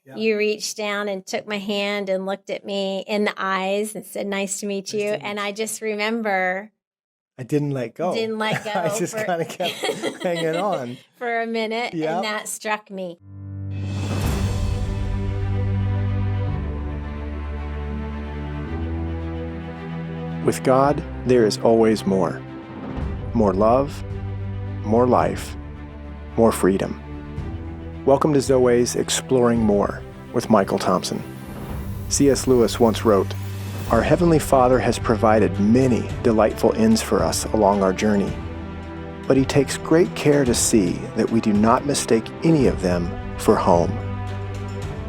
Yeah. You reached down and took my hand and looked at me in the eyes and said, "Nice to meet you." And I just remember I didn't let go. I just kind of kept hanging on for a minute, and that struck me. With God, there is always more. More love, more life, more freedom. Welcome to Zoweh's Exploring More with Michael Thompson. C.S. Lewis once wrote, "Our Heavenly Father has provided many delightful ends for us along our journey, but He takes great care to see that we do not mistake any of them for home."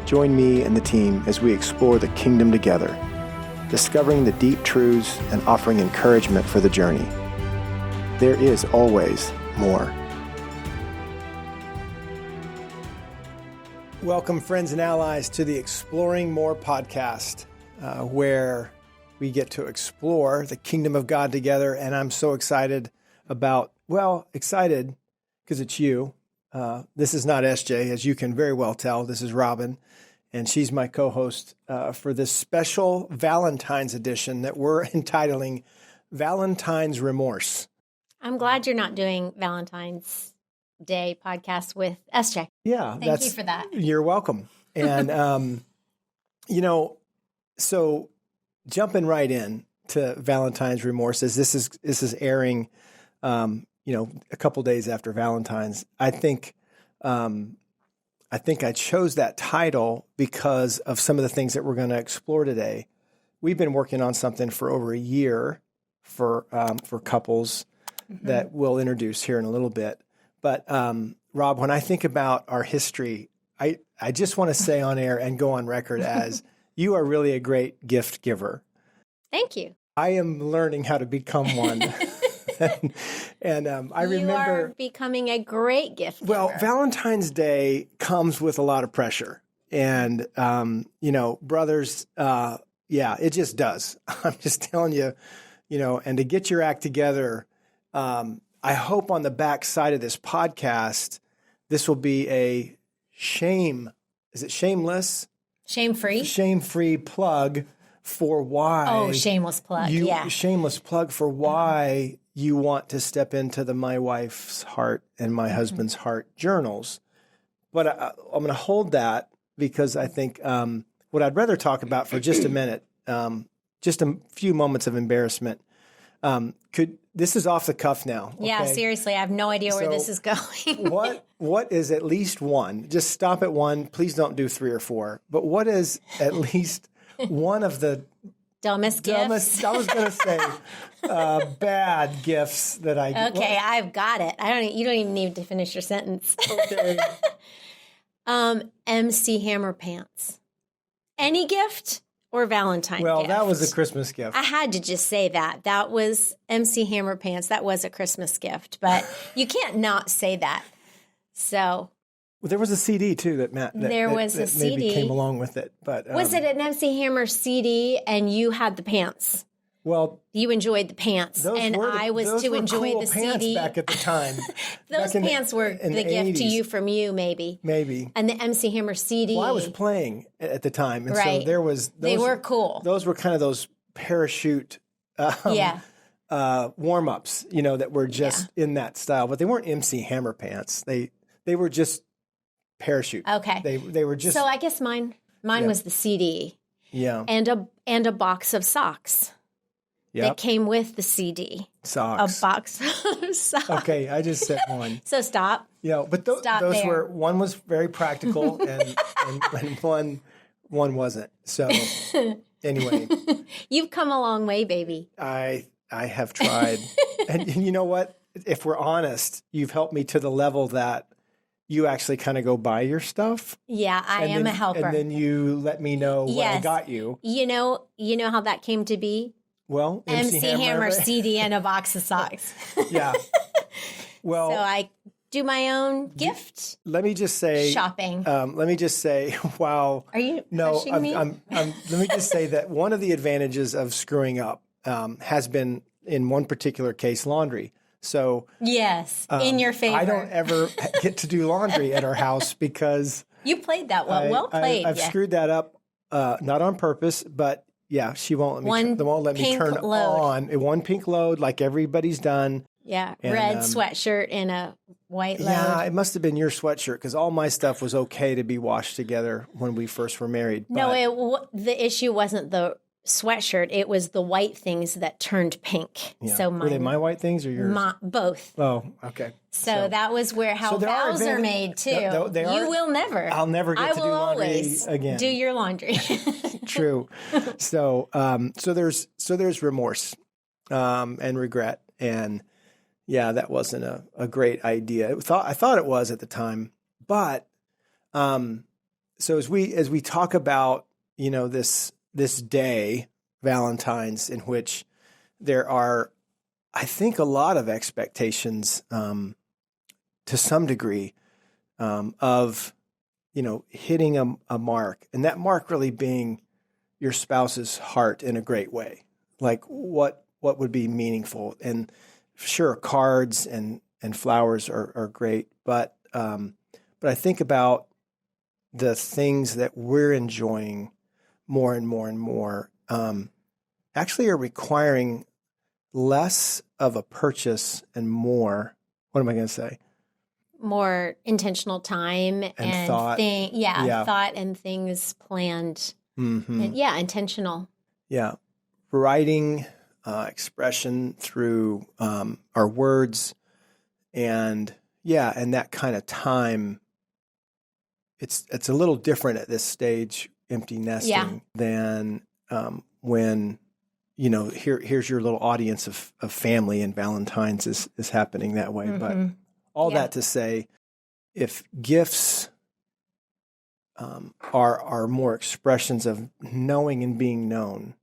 Join me and the team as we explore the kingdom together, discovering the deep truths and offering encouragement for the journey. There is always more. Welcome, friends and allies, to the Exploring More podcast, where we get to explore the kingdom of God together. And I'm so excited excited because it's you. This is not SJ, as you can very well tell. This is Robin. And she's my co-host for this special Valentine's edition that we're entitling Valentine's Remorse. I'm glad you're not doing Valentine's Day podcast with SJ. Yeah. Thank you for that. You're welcome. And, so jumping right in to Valentine's Remorse, as this is airing, a couple days after Valentine's, I think I chose that title because of some of the things that we're going to explore today. We've been working on something for over a year for couples that we'll introduce here in a little bit. But Rob, when I think about our history, I just want to say on air and go on record as you are really a great gift giver. Thank you. I am learning how to become one. And I remember you are becoming a great gift giver. Well, Valentine's Day comes with a lot of pressure, and brothers, it just does. I'm just telling you, and to get your act together, I hope on the back side of this podcast, this will be a shame-free plug for why. Oh, shameless plug. Shameless plug for why you want to step into the My Wife's Heart and My Husband's Heart journals. But I'm going to hold that because I think what I'd rather talk about for just a minute, just a few moments of embarrassment. This is off the cuff now. Okay? Yeah, seriously, I have no idea where this is going. What is at least one? Just stop at one. Please don't do 3 or 4. But what is at least one of the dumbest gifts? I was going to say bad gifts that I get. Okay, I've got it. You don't even need to finish your sentence. Okay. MC Hammer pants. Any gift or Valentine Well, gift? that was a Christmas gift. I had to just say that. That was MC Hammer pants. That was a Christmas gift, but you can't not say that. So there was a CD too that maybe came along with it. But was it an MC Hammer CD and you had the pants? Well, you enjoyed the pants, and I was to enjoy cool the pants CD. Back at the time. Those pants were the gift to you from you, maybe. And the MC Hammer CD. Well, I was playing at the time, and right. So they were cool. Those were kind of those parachute warm-ups, that were just in that style, but they weren't MC Hammer pants. They were just parachute. Okay. They were just. So I guess mine was the CD. Yeah. And a box of socks. That came with the CD. Socks. A box of socks. Okay, I just said one. So stop. Yeah, but those were, one was very practical and one wasn't. So anyway. You've come a long way, baby. I have tried. And you know what? If we're honest, you've helped me to the level that you actually kind of go buy your stuff. Yeah, I am a helper. And then you let me know what I got you. You know how that came to be? Well, MC Hammer CD and a box of socks. Yeah. Well, so I do my own gift. Let me just say shopping. Let me just say, wow. Are you pushing me? Let me just say that one of the advantages of screwing up has been, in one particular case, laundry. So yes, in your favor. I don't ever get to do laundry at our house because You played that well. Well played. I've screwed that up, not on purpose, but yeah, she won't let me. They won't let me turn on one pink load like everybody's done. Yeah, and, red sweatshirt and a white load. Yeah, it must have been your sweatshirt because all my stuff was okay to be washed together when we first were married. No, the issue wasn't the sweatshirt. It was the white things that turned pink. Yeah. So were they my white things or yours? Both. Oh, okay. So that was how vows are made too. You will never. I'll never get to do laundry again. Do your laundry. True. So there's remorse and regret, and yeah, that wasn't a great idea. I thought it was at the time, but so as we talk about this day, Valentine's, in which there are, I think, a lot of expectations to some degree of hitting a mark, and that mark really being your spouse's heart in a great way. Like what would be meaningful. And sure, cards and flowers are great, but I think about the things that we're enjoying more and more and more actually are requiring less of a purchase and more. What am I going to say? More intentional time and thought. Thought and things planned. Mm-hmm. And, intentional. Yeah. Writing, expression through our words, and that kind of time. It's a little different at this stage, empty nesting, than when here's your little audience of family, and Valentine's is happening that way. Mm-hmm. But all that to say, if gifts are more expressions of knowing and being known,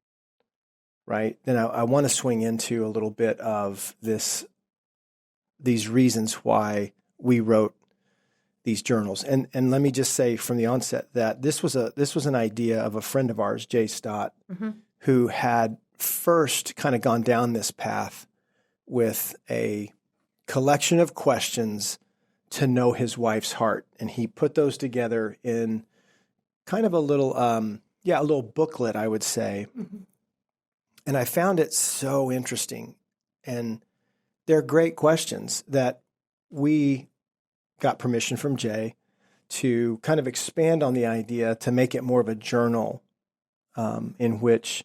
right? Then I want to swing into a little bit of these reasons why we wrote these journals. And let me just say from the onset that this was an idea of a friend of ours, Jay Stott, mm-hmm. who had first kind of gone down this path with a collection of questions to know his wife's heart. And he put those together in kind of a little booklet, I would say. Mm-hmm. And I found it so interesting. And they're great questions that we got permission from Jay to kind of expand on the idea to make it more of a journal in which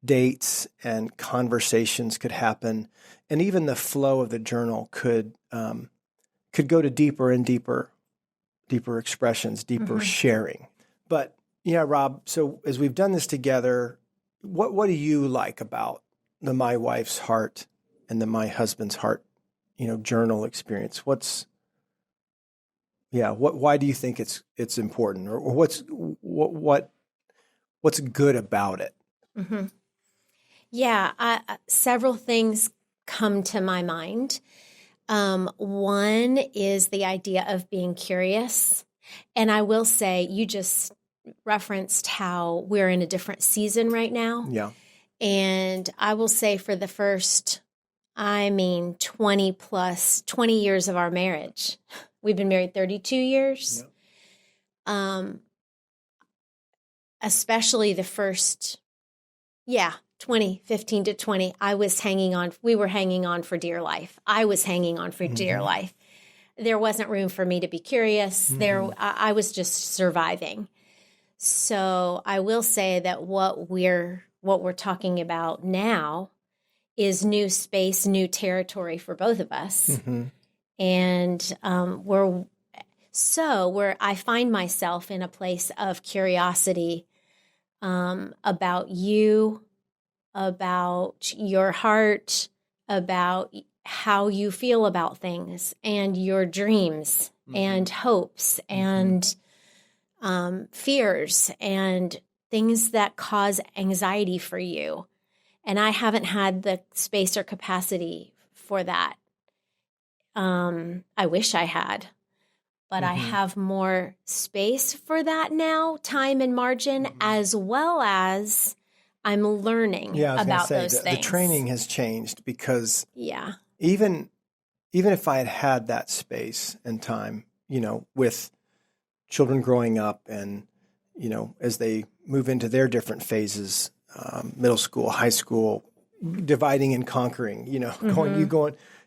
dates and conversations could happen. And even the flow of the journal could go to deeper and deeper expressions, deeper mm-hmm. sharing. But yeah, Rob, so as we've done this together, what do you like about the My Wife's Heart and the My Husband's Heart, journal experience? Why do you think it's important, or what's good about it? Mm-hmm. Yeah, several things come to my mind. One is the idea of being curious. And I will say, you just referenced how we're in a different season right now. Yeah. And I will say for the first, 20 years of our marriage, we've been married 32 years. Yeah. Especially the first, 15 to 20, we were hanging on for dear life. I was hanging on for mm-hmm. dear life. There wasn't room for me to be curious. Mm-hmm. I was just surviving. So I will say that what we're talking about now is new space, new territory for both of us. Mm-hmm. And where I find myself in a place of curiosity about you, about your heart, about how you feel about things, and your dreams mm-hmm. and hopes mm-hmm. and fears and things that cause anxiety for you. And I haven't had the space or capacity for that. I wish I had, but mm-hmm. I have more space for that now, time and margin, mm-hmm. as well as I'm learning about those things. The training has changed because even if I had that space and time, with children growing up and, as they move into their different phases, middle school, high school, dividing and conquering,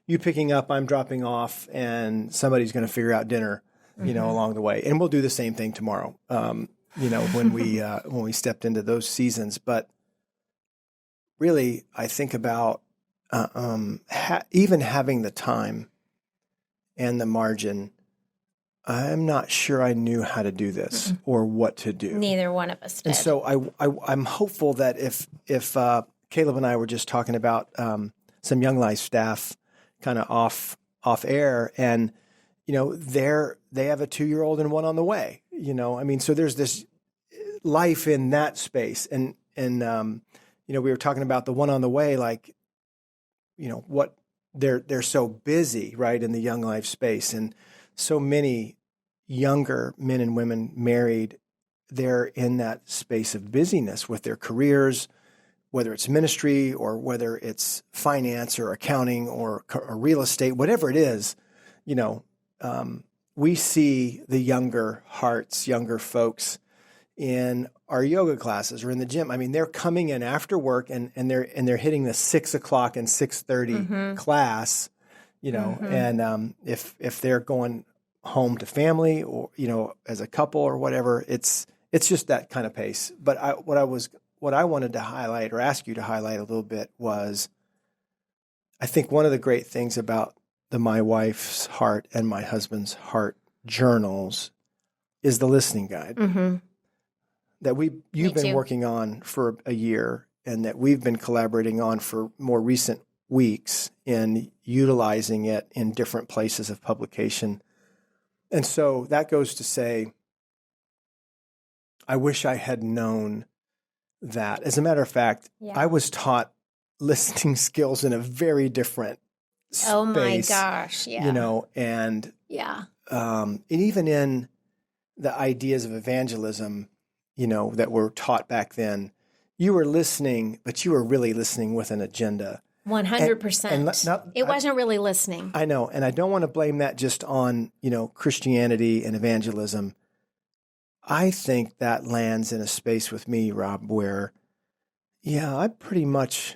you picking up, I'm dropping off, and somebody's going to figure out dinner, along the way. And we'll do the same thing tomorrow, when we stepped into those seasons. But really, I think about even having the time and the margin. I'm not sure I knew how to do this or what to do. Neither one of us did. And so I'm hopeful that if Caleb and I were just talking about some Young Life staff kind of off air, and they have a 2-year-old and one on the way. So there's this life in that space, and we were talking about the one on the way, like what they're so busy, right, in the Young Life space, and so many younger men and women married, they're in that space of busyness with their careers, whether it's ministry or whether it's finance or accounting or real estate, whatever it is, we see the younger hearts, younger folks in our yoga classes or in the gym. I mean, they're coming in after work and they're hitting the 6 o'clock and 6:30 class, and if they're going home to family or, as a couple or whatever, it's just that kind of pace. But what I wanted to highlight or ask you to highlight a little bit was, I think one of the great things about the My Wife's Heart and My Husband's Heart journals is the listening guide that you've been working on for a year, and that we've been collaborating on for more recent weeks in utilizing it in different places of publication. And so that goes to say, I wish I had known that. As a matter of fact, I was taught listening skills in a very different space. Oh my gosh, yeah. And even in the ideas of evangelism, that were taught back then, you were listening, but you were really listening with an agenda. 100%. It wasn't really listening. I know. And I don't want to blame that just on, Christianity and evangelism. I think that lands in a space with me, Rob, where, I pretty much,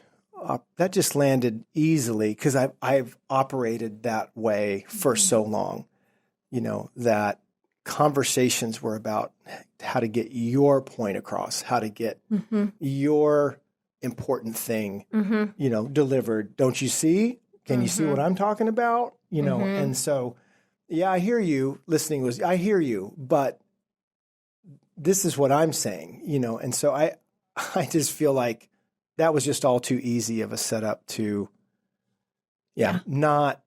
that just landed easily because I've operated that way for so long, that conversations were about how to get your point across, how to get your important thing, delivered. Don't you see? Can you see what I'm talking about? And so, I hear you. Listening was, I hear you, but this is what I'm saying, and so I just feel like that was just all too easy of a setup to, not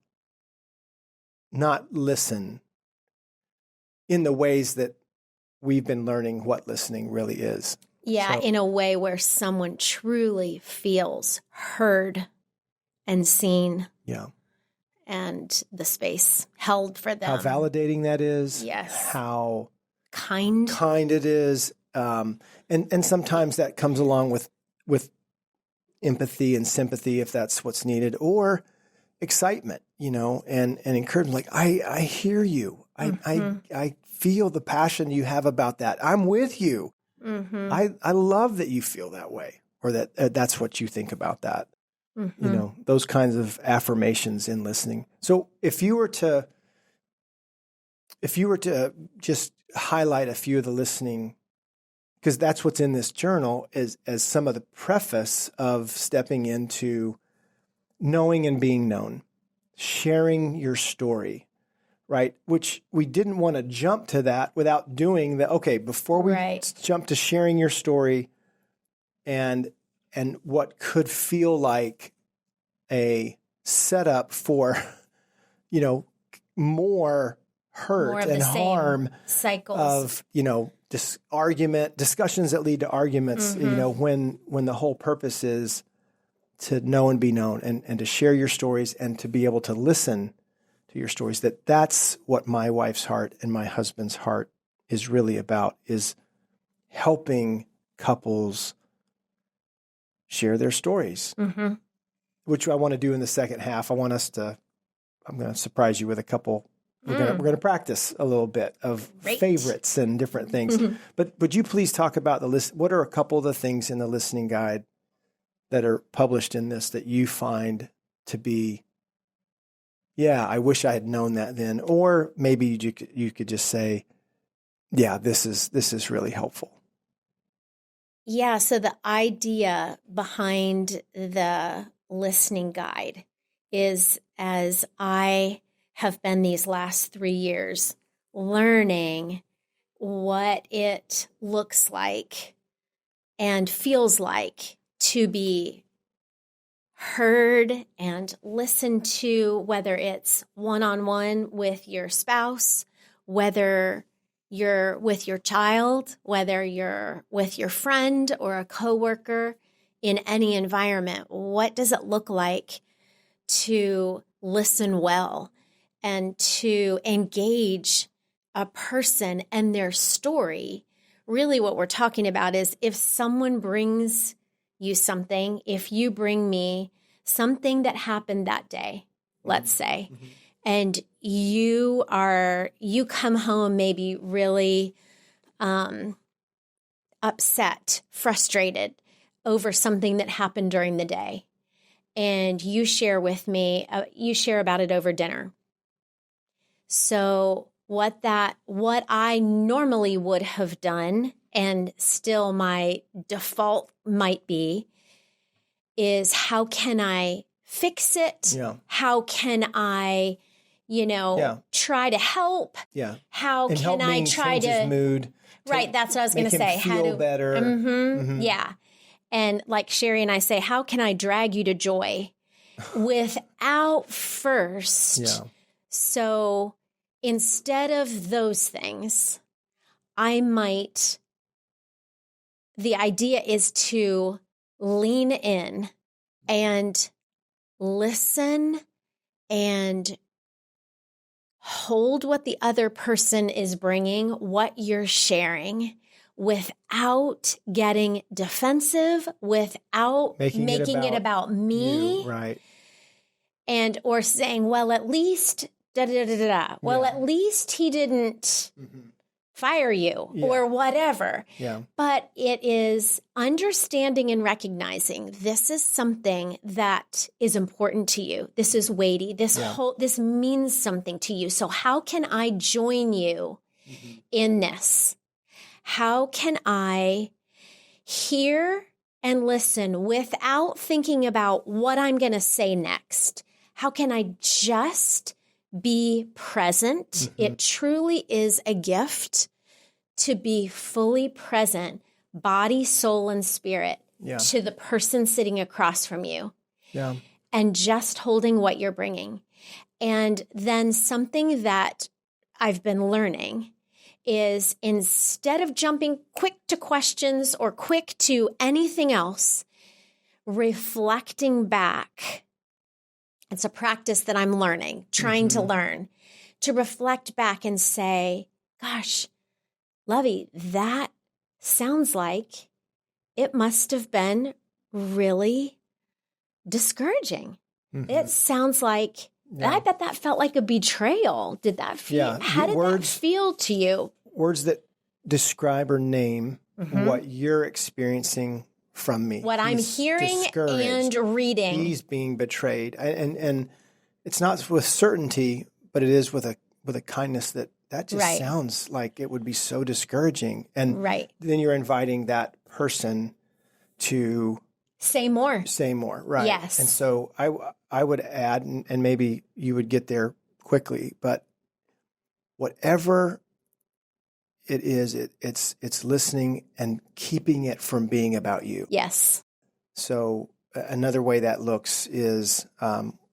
listen in the ways that we've been learning what listening really is. Yeah, in a way where someone truly feels heard and seen. Yeah. And the space held for them. How validating that is. Yes. How kind it is. And sometimes that comes along with empathy and sympathy if that's what's needed, or excitement, and encouragement. Like, I hear you. I feel the passion you have about that. I'm with you. I love that you feel that way, or that that's what you think about that. Those kinds of affirmations in listening. So if you were to just highlight a few of the listening, because that's what's in this journal, as some of the preface of stepping into knowing and being known, sharing your story, right? Which we didn't want to jump to that without doing that. Okay, before we jump to sharing your story and what could feel like a setup for, more hurt and harm cycles of, discussions that lead to arguments, when the whole purpose is to know and be known, and to share your stories and to be able to listen to your stories. That's what My Wife's Heart and My Husband's Heart is really about, is helping couples share their stories, which I want to do in the second half. I'm going to surprise you with a couple We're gonna practice a little bit of Great. favorites and different things. But would you please talk about the list? What are a couple of the things in the listening guide that are published in this that you find to be, yeah, I wish I had known that then, or maybe you could just say, yeah, this is really helpful. Yeah, so the idea behind the listening guide is, as I have been these last 3 years learning what it looks like and feels like to be heard and listened to, whether it's one-on-one with your spouse, whether you're with your child, whether you're with your friend or a coworker, in any environment. What does it look like to listen well and to engage a person and their story? Really what we're talking about is, if someone brings you something, if you bring me something that happened that day, let's say, and you come home maybe really upset, frustrated over something that happened during the day, and you share with me, you share about it over dinner. So what I normally would have done, and still my default might be, is how can I fix it? Yeah. How can I, try to help? Yeah. How And help can I me try change his to mood? Right, that's what I was going to say. Feel better. Yeah. And like Sherry and I say, how can I drag you to joy without first? Yeah. So instead of those things, the idea is to lean in and listen and hold what the other person is bringing, what you're sharing, without getting defensive, without making it about me. You, right. And or saying, well, at least da da da da da. Well, at least he didn't fire you or whatever. Yeah. But it is understanding and recognizing this is something that is important to you. This is weighty. This means something to you. So how can I join you in this? How can I hear and listen without thinking about what I'm going to say next? How can I just be present? It truly is a gift to be fully present, body, soul, and spirit, to the person sitting across from you. Yeah. And just holding what you're bringing. And then something that I've been learning is, instead of jumping quick to questions or quick to anything else, reflecting back. It's a practice that I'm learning, trying to learn, to reflect back and say, gosh, Lovey, that sounds like it must have been really discouraging. It sounds like, I bet that felt like a betrayal. Did that feel, how did that feel to you? Words that describe or name what you're experiencing from me. What I'm hearing and reading. He's being betrayed. And it's not with certainty, but it is with a kindness that just sounds like it would be so discouraging. And then you're inviting that person to say more. Right. Yes. And so I would add, and maybe you would get there quickly, but whatever it is, it's listening and keeping it from being about you. Yes. So another way that looks is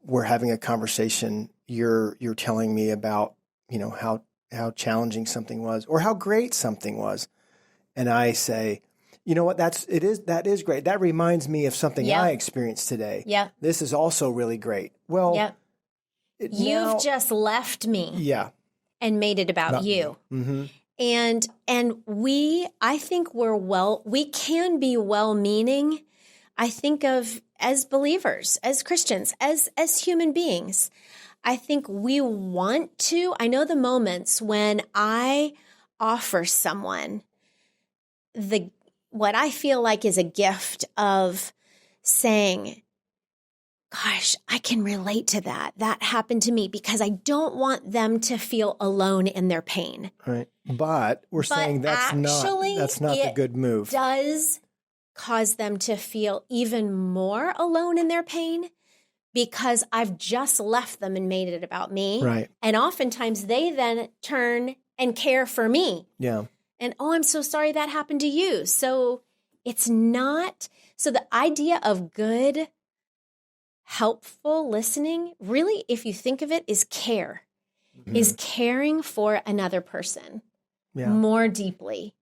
we're having a conversation. You're telling me about how challenging something was or how great something was, and I say, you know what? That is great. That reminds me of something I experienced today. Yeah. This is also really great. Well, you've just left me. Yeah. And made it about you. Mm-hmm. And I think we can be well-meaning. I think of, as believers, as Christians, as human beings. I think we want to. I know the moments when I offer someone what I feel like is a gift of saying, gosh, I can relate to that. That happened to me, because I don't want them to feel alone in their pain. Right. But we're saying that's not the good move. It does cause them to feel even more alone in their pain, because I've just left them and made it about me. Right. And oftentimes they then turn and care for me. Yeah. And, oh, I'm so sorry that happened to you. So it's not, so the idea of good, helpful listening, really, if you think of it, is care, is caring for another person more deeply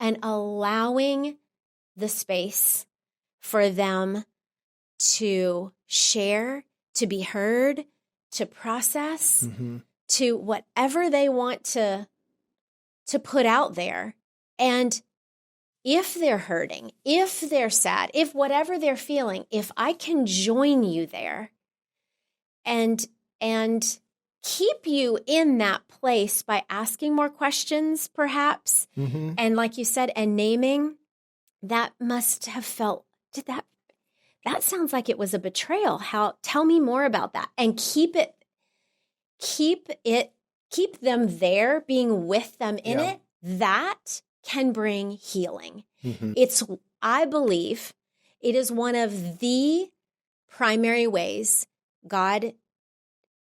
and allowing the space for them to share, to be heard, to process, to whatever they want to put out there. And if they're hurting, if they're sad, if whatever they're feeling, if I can join you there and keep you in that place by asking more questions, perhaps, and like you said, and naming, that must have felt, that sounds like it was a betrayal. Tell me more about that, and keep them there, being with them in it. That can bring healing. I believe it is one of the primary ways God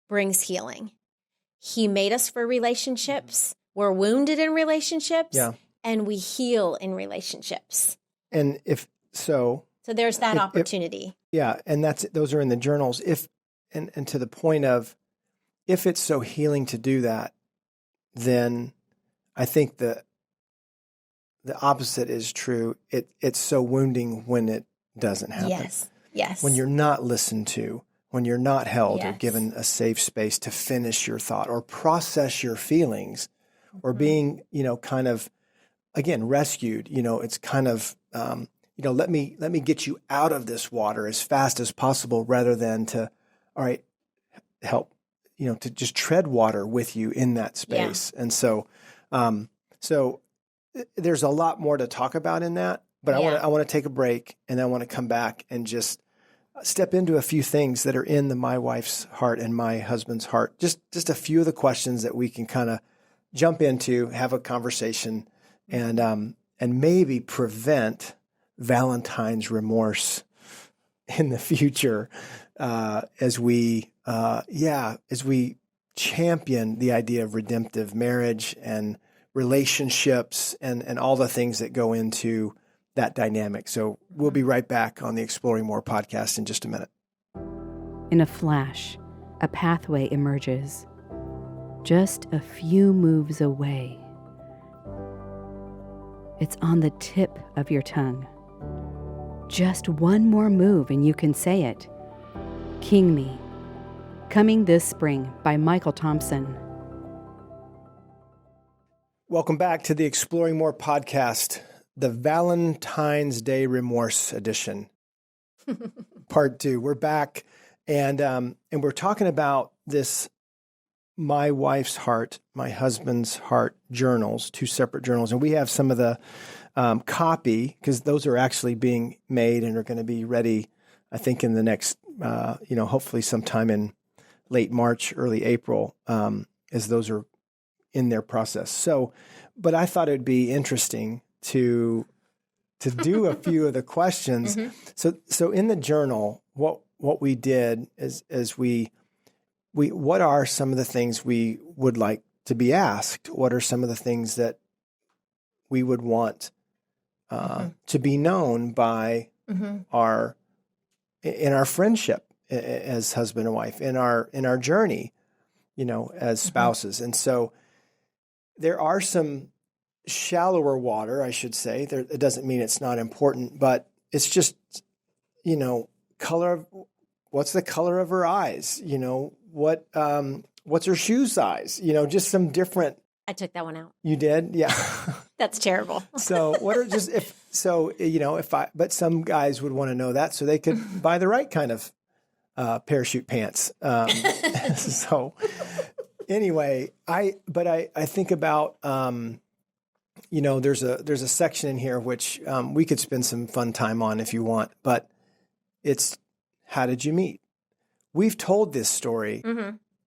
brings healing. He made us for relationships. We're wounded in relationships, and we heal in relationships. And so there's that opportunity. And those are in the journals. And to the point of, if it's so healing to do that, then I think the opposite is true. It's so wounding when it doesn't happen. Yes. When you're not listened to, when you're not held or given a safe space to finish your thought or process your feelings, or being, kind of, again, rescued. It's kind of, let me get you out of this water as fast as possible, rather than to, all right, help, to just tread water with you in that space. And so there's a lot more to talk about in that, but I want to take a break, and I want to come back and just step into a few things that are in my wife's heart and my husband's heart. Just a few of the questions that we can kind of jump into, have a conversation, and maybe prevent Valentine's remorse in the future, as we champion the idea of redemptive marriage and relationships and all the things that go into that dynamic. So we'll be right back on the Exploring More podcast in just a minute. In a flash, a pathway emerges, just a few moves away. It's on the tip of your tongue. Just one more move and you can say it. King Me. Coming this spring by Michael Thompson. Welcome back to the Exploring More podcast, the Valentine's Day Remorse edition, part 2. We're back, and we're talking about this My Wife's Heart, My Husband's Heart journals, 2 separate journals, and we have some of the copy, because those are actually being made and are going to be ready, I think, in the next, hopefully sometime in late March, early April, as those are in their process. So, but I thought it'd be interesting to do a few of the questions. So in the journal, what we did is we what are some of the things we would like to be asked? What are some of the things that we would want to be known by in our friendship as husband and wife, in our journey, as spouses. And so there are some shallower water, I should say. It doesn't mean it's not important, but it's just, what's the color of her eyes? What's her shoe size? Just some different. I took that one out. You did? Yeah. That's terrible. So what are just, but some guys would want to know that so they could buy the right kind of parachute pants. So anyway, I think about, there's a section in here which we could spend some fun time on if you want, but it's how did you meet? We've told this story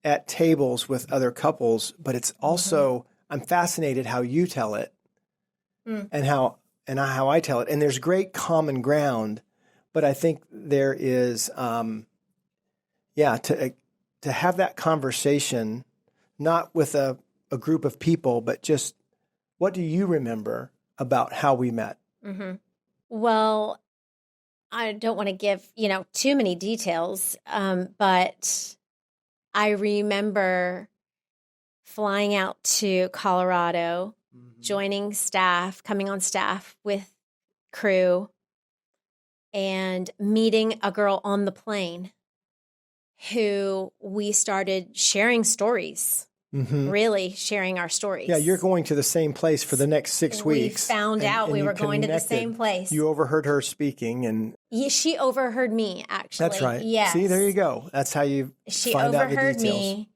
at tables with other couples, but it's also, I'm fascinated how you tell it and how I tell it. And there's great common ground, but I think there is, to have that conversation, not with a group of people, but just what do you remember about how we met? Well, I don't want to give, too many details, but I remember flying out to Colorado, joining staff, coming on staff with crew, and meeting a girl on the plane who we started sharing stories. Really sharing our stories. Yeah, you're going to the same place for the next 6 weeks. We found out we were going to the same place. You overheard her speaking, and she overheard me, actually. that's right. Yes. See, there you go. That's how you find out the details. She overheard me,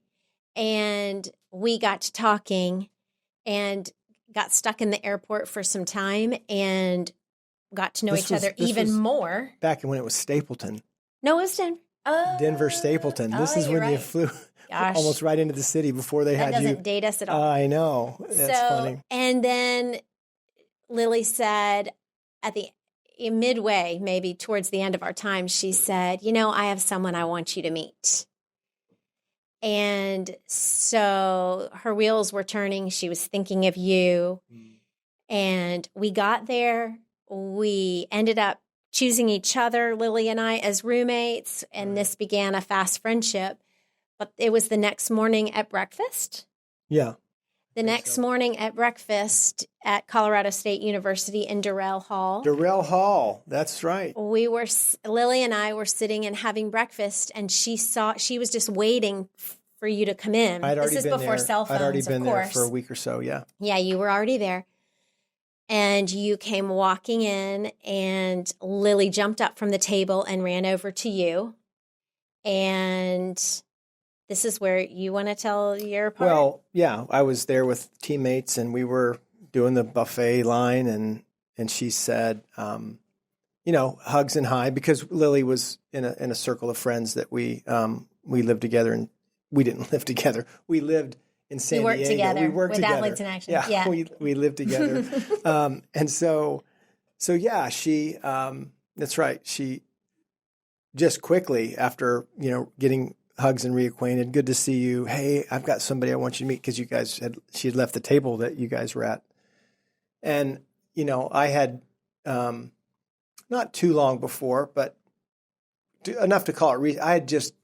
and we got to talking, and got stuck in the airport for some time, and got to know each other even more. Back when it was Stapleton. No, it was Denver Stapleton. This is when you flew. Gosh. Almost right into the city before they had you. That doesn't date us at all. I know. That's funny. And then Lily said at the midway, maybe towards the end of our time, she said, I have someone I want you to meet. And so her wheels were turning. She was thinking of you. And we got there. We ended up choosing each other, Lily and I, as roommates. And this began a fast friendship. But it was the next morning at breakfast. Yeah. The next morning at breakfast at Colorado State University in Durrell Hall. Durrell Hall. That's right. Lily and I were sitting and having breakfast, and she was just waiting for you to come in. This is before cell phones, I'd already been of there course. for a week or so, yeah. Yeah, you were already there. And you came walking in, and Lily jumped up from the table and ran over to you. And this is where you want to tell your part? Well, yeah, I was there with teammates, and we were doing the buffet line, and she said, hugs and hi, because Lily was in a circle of friends that we lived together, and we didn't live together. We lived in San Diego. We worked together. Athletes in Action. Yeah. We lived together. And so yeah, she, that's right. She just quickly after, getting hugs and reacquainted. Good to see you. Hey, I've got somebody I want you to meet, because she had left the table that you guys were at. And, I had, not too long before, but enough to call it, I had just,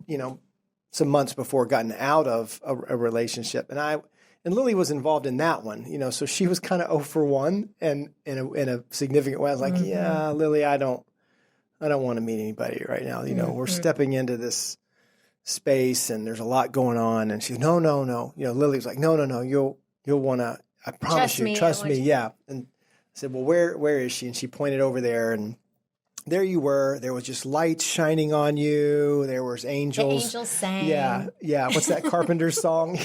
some months before gotten out of a relationship, and Lily was involved in that one, so she was kind of 0 for 1, and in a significant way. I was like, yeah, Lily, I don't want to meet anybody right now. We're stepping into this space, and there's a lot going on. And she's no. Lily was like, no, you'll want to. I promise you, trust me. Yeah. And I said, well, where is she? And she pointed over there, and there you were. There was just lights shining on you. There was angels. The angels sang. Yeah. What's that Carpenter song?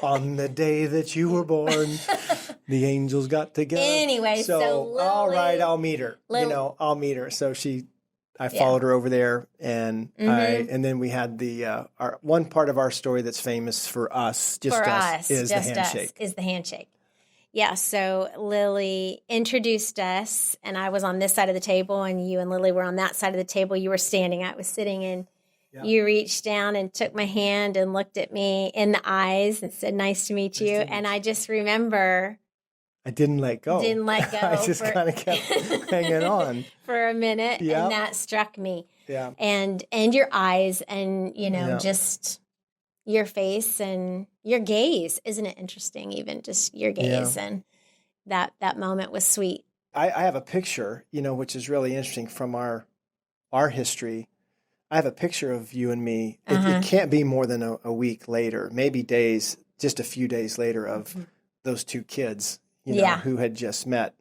On the day that you were born, the angels got together. Anyway, so Lily, all right, I'll meet her. I'll meet her. So I followed her over there, and and then we had our one part of our story that's famous for us, is the handshake. Yeah, so Lily introduced us, and I was on this side of the table, and you and Lily were on that side of the table. You were standing, I was sitting, and you reached down and took my hand and looked at me in the eyes and said, "Nice to meet you." And I just remember I didn't let go. I just kind of kept hanging on for a minute, and that struck me. Yeah, and your eyes, and just your face and your gaze. Isn't it interesting? Even just your gaze, and that moment was sweet. I have a picture, which is really interesting from our history. I have a picture of you and me. It can't be more than a week later, maybe days, just a few days later, of those two kids. Who had just met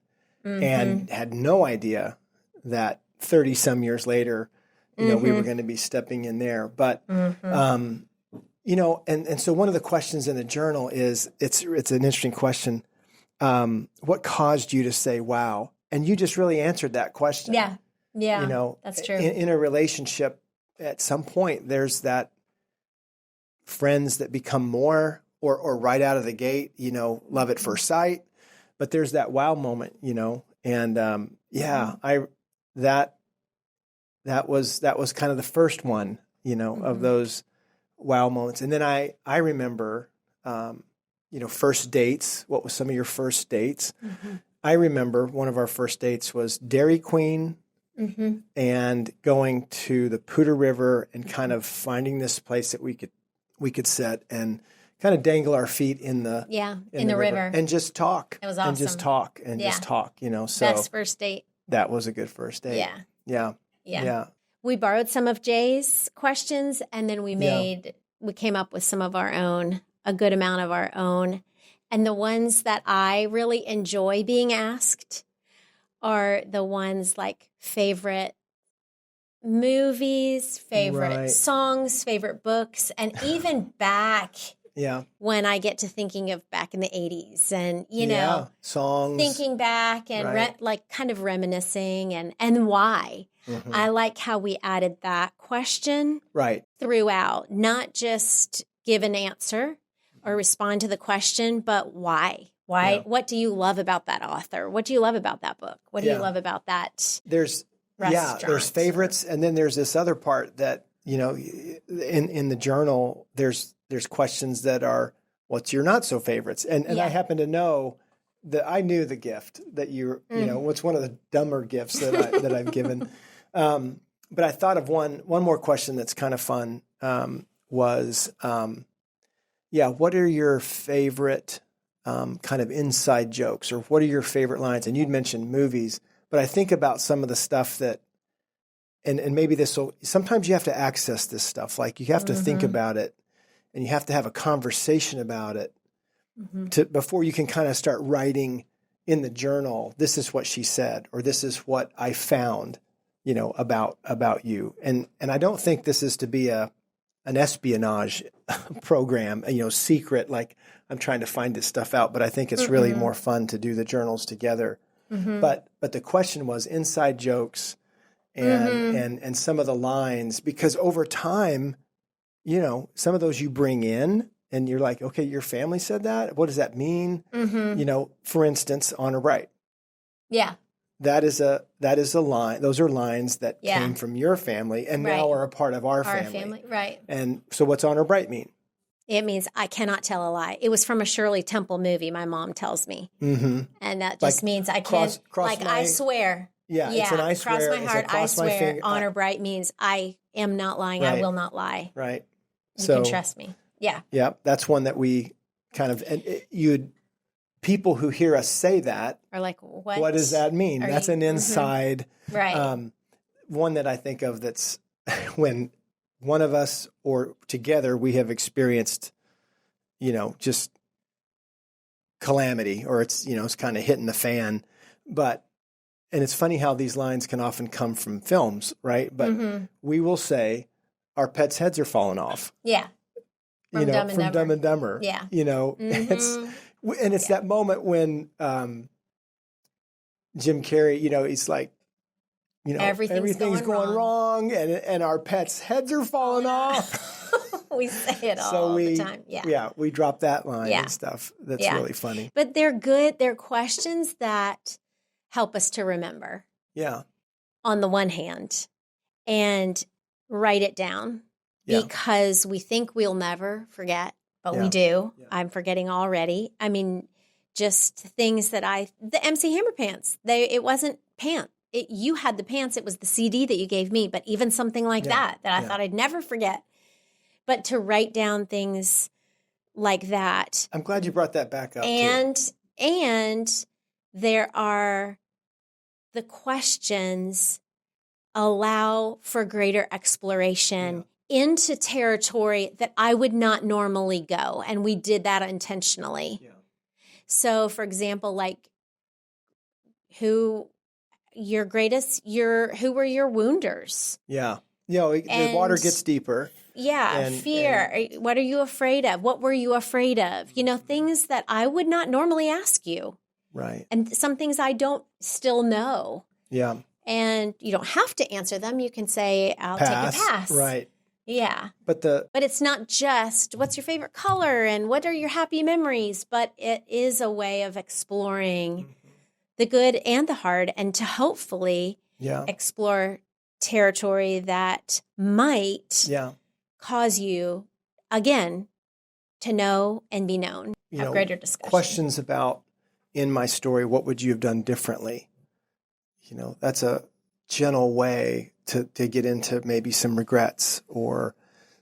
and had no idea that 30 some years later, we were going to be stepping in there. But, and so one of the questions in the journal is, it's an interesting question. What caused you to say, wow? And you just really answered that question. Yeah. Yeah. That's true. In a relationship, at some point, there's that friends that become more, or right out of the gate, love at first sight. But there's that wow moment, and that was kind of the first one, of those wow moments. And then I remember, first dates. What was some of your first dates? I remember one of our first dates was Dairy Queen, and going to the Poudre River and kind of finding this place that we could sit and kind of dangle our feet in the river and just talk. It was awesome. And just talk and just talk. So best first date. That was a good first date. Yeah. We borrowed some of Jay's questions, and then we came up with some of our own, a good amount of our own. And the ones that I really enjoy being asked are the ones like favorite movies, favorite songs, favorite books, and even back when I get to thinking of back in the 80s and, songs, thinking back and kind of reminiscing and why. I like how we added that question throughout, not just give an answer or respond to the question, but why? Why? What do you love about that author? What do you love about that book? What do you love about that restaurant? There's favorites, and then there's this other part that, in the journal, there's questions that are, what's your not so favorites? And I happen to know that I knew the gift that what's one of the dumber gifts that I've given. But I thought of one more question that's kind of fun, was, what are your favorite kind of inside jokes, or what are your favorite lines? And you'd mentioned movies, but I think about some of the stuff that, and maybe sometimes you have to access this stuff. Like you have to think about it, and you have to have a conversation about it before you can kind of start writing in the journal, this is what she said, or this is what I found, about you. And I don't think this is to be an espionage program, secret, like I'm trying to find this stuff out, but I think it's really more fun to do the journals together. But the question was inside jokes and some of the lines, because over time, some of those you bring in and you're like, okay, your family said that. What does that mean? For instance, honor bright. Yeah. That is a line. Those are lines that came from your family and now are a part of our family. Right. And so what's honor bright mean? It means I cannot tell a lie. It was from a Shirley Temple movie, my mom tells me. And that just means I can't, I swear. Yeah, it's an I swear. Cross my heart, I swear. Honor bright means I am not lying. I will not lie. Right. You can trust me. Yeah. Yeah, that's one that we kind of, people who hear us say that are like, what does that mean? That's an inside, one that I think of, that's when one of us or together we have experienced, just calamity, or it's kind of hitting the fan. And it's funny how these lines can often come from films, right? But we will say, our pets' heads are falling off. Yeah. From Dumb and Dumber. Yeah. It's that moment when Jim Carrey, he's like, everything's going wrong, and our pets' heads are falling off. We say it all the time. Yeah, we drop that line and stuff. That's really funny. But they're good. They're questions that help us to remember. Yeah. On the one hand, and write it down because we think we'll never forget, but we do. Yeah. I'm forgetting already. I mean, just things that the MC Hammer pants, it wasn't pants. You had the pants. It was the CD that you gave me, but even something like that I thought I'd never forget. But to write down things like that. I'm glad you brought that back up. And there are the questions allow for greater exploration into territory that I would not normally go. And we did that intentionally. Yeah. So, for example, like who were your wounders? Yeah. the water And- gets deeper. Yeah, fear. What are you afraid of? What were you afraid of? Things that I would not normally ask you. Right. And some things I don't still know. Yeah. And you don't have to answer them. You can say, I'll take a pass. Right. Yeah. But it's not just what's your favorite color and what are your happy memories, but it is a way of exploring the good and the hard, and to hopefully explore territory that might cause you, again, to know and be known, have greater discussion. Questions about, in my story, what would you have done differently? That's a gentle way to get into maybe some regrets or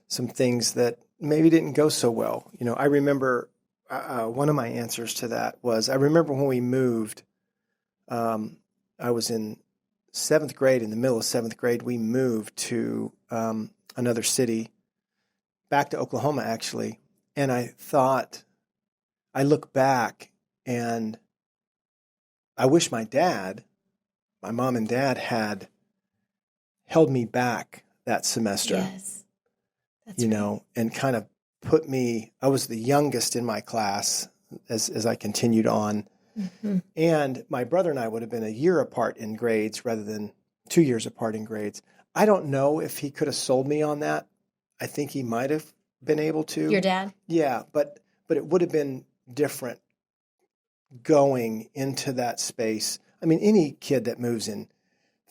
some things that maybe didn't go so well. I remember one of my answers to that was, I remember when we moved, I was in 7th grade, in the middle of 7th grade, we moved to another city, back to Oklahoma, actually. And I look back and I wish my mom and dad had held me back that semester. Yes. That's right. And kind of put me, I was the youngest in my class as I continued on. Mm-hmm. And my brother and I would have been a year apart in grades rather than 2 years apart in grades. I don't know if he could have sold me on that. I think he might have been able to. Your dad? Yeah, but it would have been different going into that space. I mean, any kid that moves in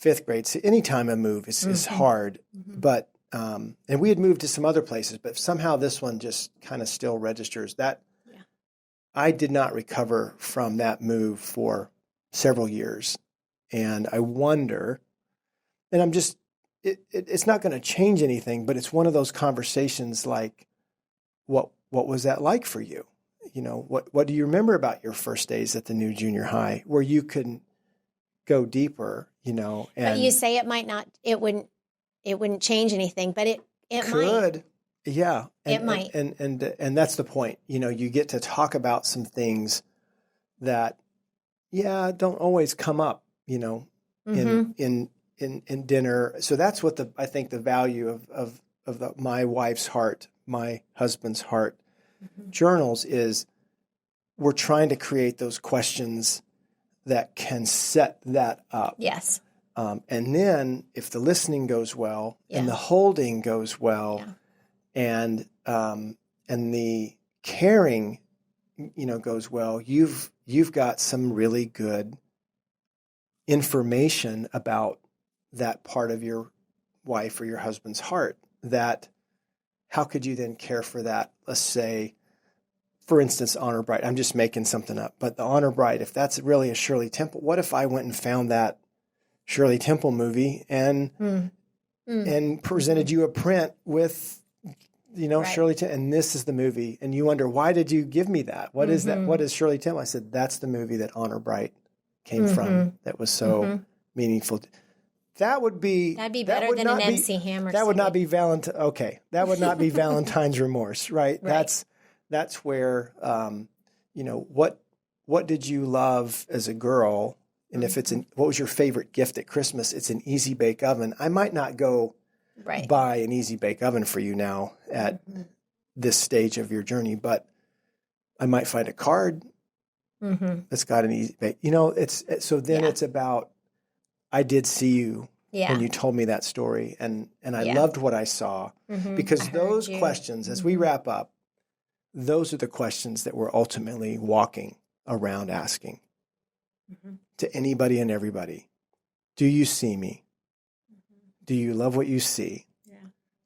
5th grade, any time a move is hard. Mm-hmm. But and we had moved to some other places, but somehow this one just kind of still registers that. I did not recover from that move for several years. And I wonder, and I'm just, it's not going to change anything, but it's one of those conversations like, what was that like for you? What do you remember about your first days at the new junior high where you could go deeper, and but you say it wouldn't change anything, but it could. Might. Yeah. It might. And that's the point. You get to talk about some things that, don't always come up, in dinner. So that's what I think the value of my wife's heart, my husband's heart journals is, we're trying to create those questions that can set that up. Yes. And then if the listening goes well and the holding goes well, and the caring, goes well, you've got some really good information about that part of your wife or your husband's heart. That how could you then care for that? Let's say, for instance, Honor Bright. I'm just making something up, but the Honor Bright, if that's really a Shirley Temple, what if I went and found that Shirley Temple movie and presented you a print with, right. Shirley Temple, and this is the movie, and you wonder, why did you give me that? What is that? What is Shirley Temple? I said, that's the movie that Honor Bright came from. That was so meaningful. That'd be better than an MC Hammer. That would not be Valentine. Okay, that would not be Valentine's Remorse, right? That's where, what did you love as a girl? And if what was your favorite gift at Christmas? It's an Easy Bake Oven. I might not go buy an Easy Bake Oven for you now at this stage of your journey, but I might find a card that's got an Easy Bake. It's about, I did see you when you told me that story, and I loved what I saw, because those questions, as we wrap up, those are the questions that we're ultimately walking around asking to anybody and everybody. Do you see me? Do you love what you see? Yeah.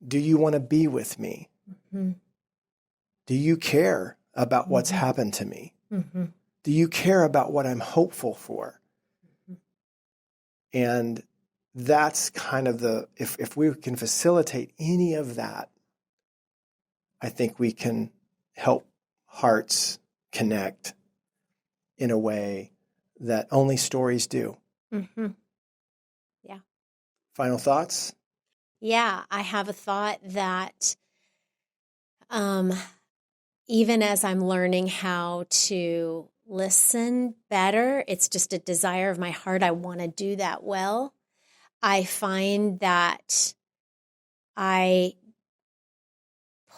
Do you want to be with me? Do you care about what's happened to me? Do you care about what I'm hopeful for? And that's kind of if we can facilitate any of that, I think we can help hearts connect in a way that only stories do. Yeah. Final thoughts? Yeah, I have a thought that even as I'm learning how to listen better, it's just a desire of my heart. I want to do that well. I find that I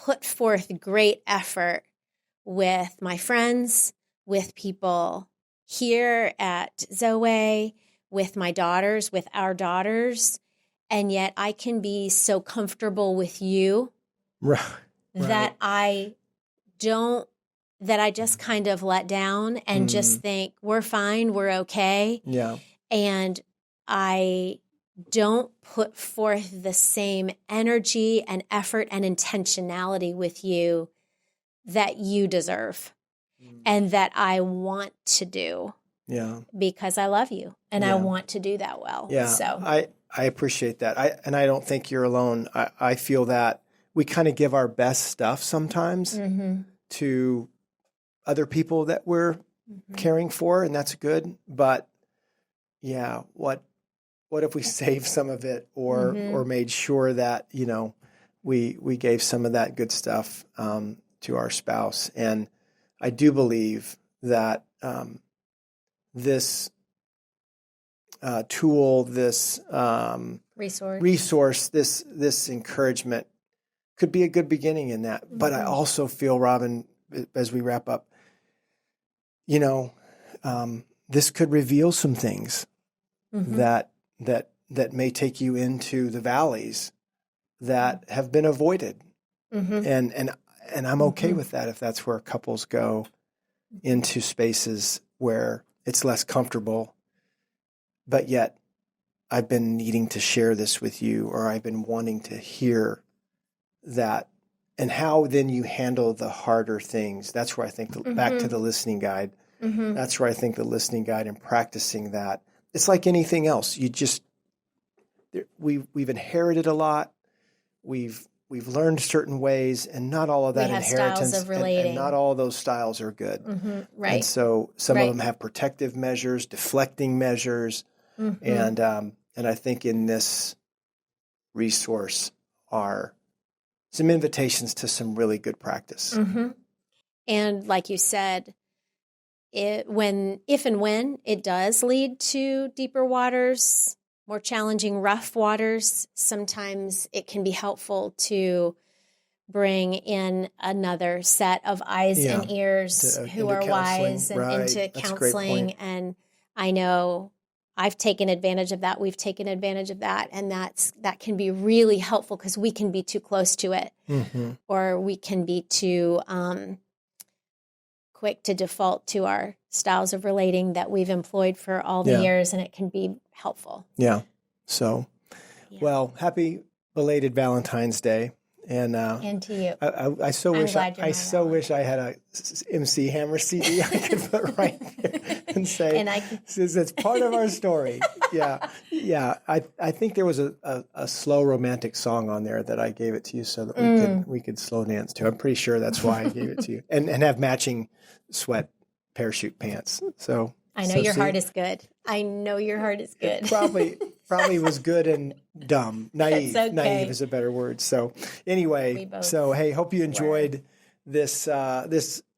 put forth great effort with my friends, with people here at Zoweh, with my daughters, with our daughters, and yet I can be so comfortable with you Right. that I just kind of let down and just think, we're fine, we're okay. Yeah. And I don't put forth the same energy and effort and intentionality with you that you deserve and that I want to do. Yeah. Because I love you and I want to do that well. Yeah. So I appreciate that. I don't think you're alone. I feel that we kind of give our best stuff sometimes to other people that we're caring for, and that's good. But yeah, what if we saved some of it or made sure that, we gave some of that good stuff to our spouse? And I do believe that this tool, this resource, this encouragement could be a good beginning in that. But I also feel, Robin, as we wrap up, this could reveal some things that may take you into the valleys that have been avoided. And I'm okay with that if that's where couples go into spaces where it's less comfortable. But yet, I've been needing to share this with you, or I've been wanting to hear that, and how then you handle the harder things. That's where I think, back to the listening guide, that's where I think the listening guide and practicing that, it's like anything else. We've inherited a lot. We've learned certain ways, and not all of that inheritance, styles of relating. And not all of those styles are good. Right. And so some of them have protective measures, deflecting measures. And I think in this resource are some invitations to some really good practice. And like you said, if and when it does lead to deeper waters, more challenging, rough waters, sometimes it can be helpful to bring in another set of eyes and ears who are wise and into counseling. And I know I've taken advantage of that. We've taken advantage of that. And that can be really helpful, because we can be too close to it, or we can be too quick to default to our styles of relating that we've employed for all the years, and it can be helpful. Yeah. So, well, happy belated Valentine's Day. And to you. I so wish I had a MC Hammer CD I could put right there and say, since it's part of our story. Yeah. I think there was a slow romantic song on there that I gave it to you so that we could slow dance to. I'm pretty sure that's why I gave it to you, and have matching sweat parachute pants. So I know your heart is good. I know your heart is good. Probably was good and dumb. Naive. Okay. Naive is a better word. So anyway, hey, hope you enjoyed this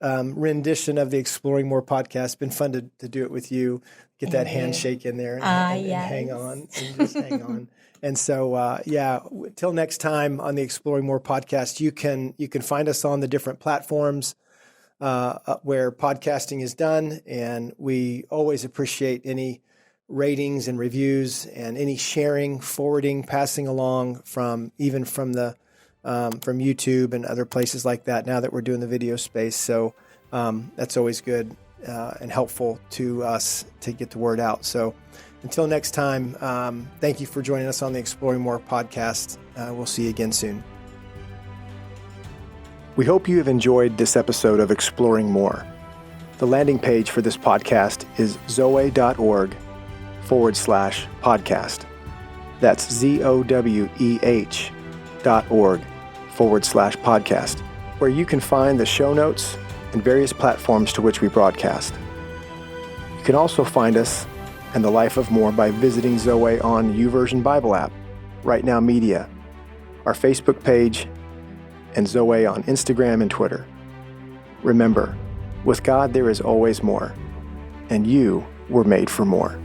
rendition of the Exploring More podcast. Been fun to do it with you. Get that handshake in there and hang on and just hang on. And so, till next time on the Exploring More podcast, you can find us on the different platforms where podcasting is done. And we always appreciate any ratings and reviews and any sharing, forwarding, passing along from YouTube and other places like that, now that we're doing the video space. So that's always good and helpful to us to get the word out. So until next time, thank you for joining us on the Exploring More podcast. We'll see you again soon. We hope you have enjoyed this episode of Exploring More. The landing page for this podcast is zoweh.org/podcast. That's ZOWEH.org/podcast, where you can find the show notes and various platforms to which we broadcast. You can also find us and the Life of More by visiting Zoweh on YouVersion Bible app, Right Now Media, our Facebook page, and Zoweh on Instagram and Twitter. Remember, with God there is always more, and you were made for more.